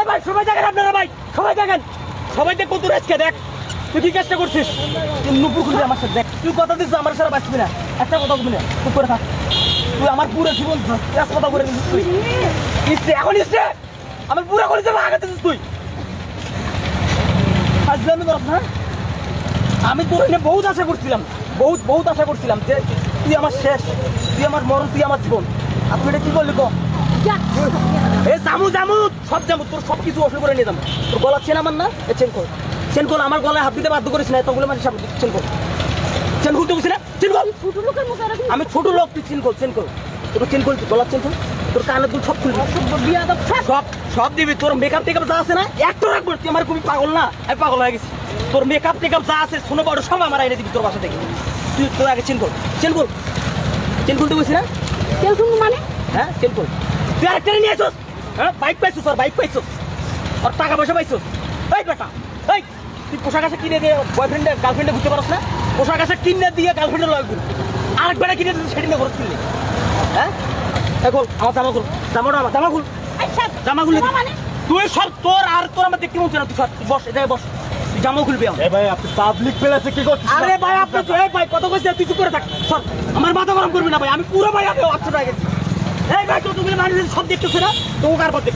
ভাই সবাই দেখেন আপনারা ভাই সবাই দেখেন সবাই দেখ কত রেস্কে দেখ তুই কি চেষ্টা করছিস তুই নুপুর খুলবি আমার সাথে দেখ তুই কথা দিচ্ছিস আমার সাথে বাঁচবি না একটা কথা বলবি না তুই করে থাক তুই আমার পুরো জীবন কথা করে দিচ্ছিস তুই ইসে এখন ইসে আমার পুরো করে যাবো আগে দিচ্ছিস তুই ফাজলামি করছ না আমি তোর এনে বহুত আশা করছিলাম বহুত আশা করছিলাম যে তুই আমার শেষ তুই আমার মরণ তুই আমার জীবন আর তুই এটা কি করলি কো এ জামু সব জামু তোর সব কিছু অসুখ করে নিয়ে যাবো তোর গলা চেন আমার না এ চেন কর আমার গলায় হাত দিতে বাধ্য করিস না এতগুলো মানে চেন খুলতে বলছি না আমি ছোট লোক তুই চেন কর তোর চেন করবি গলার চেন কর তোর কানের দুল সব খুলবি সব দিবি তোর মেকআপ টেকআপ যা আছে না একটু রাখবো তুই আমার খুবই পাগল না আমি পাগল হয়ে গেছি তোর মেকআপ টেকআপ যা আছে শোনো বড় সব আমার এনে দিবি তোর বাসা থেকে তুই তোর আগে চেন খুলতে বলছি না মানে হ্যাঁ চেন কর তুই আরেকটা নিয়ে আসছ হ্যাঁ বাইক পাইছিস আর টাকা পয়সা পাইছিস এই বেটা এই তুই পোশাক আশাক কিনে দিয়ে বয়ফ্রেন্ডে গার্লফ্রেন্ডে ঘুরতে পারস না পোশাক আশাক কিনে দিয়ে গার্লফ্রেন্ডে লয় ঘুর আরেক বেটা কিনে দিয়ে সেটি নিয়ে খরচ কিনলি হ্যাঁ এখন আমার জামা খুল জামা খুললে তুই সব তোর আমার দেখতে মন না তুই বস এটাই বস তুই জামা খুলবি ভাই আপনি পাবলিক প্লেসে কি করছেন আরে ভাই আপনি তো ভাই কত কইছিস তুই চুপ করে থাক সর আমার মাথা গরম করবি না ভাই আমি পুরো ভাই আমি অচ্ছটা গেছি এই ভাই তো তুমি মানুষ সব দেখতেছ না তো কার পর দেখ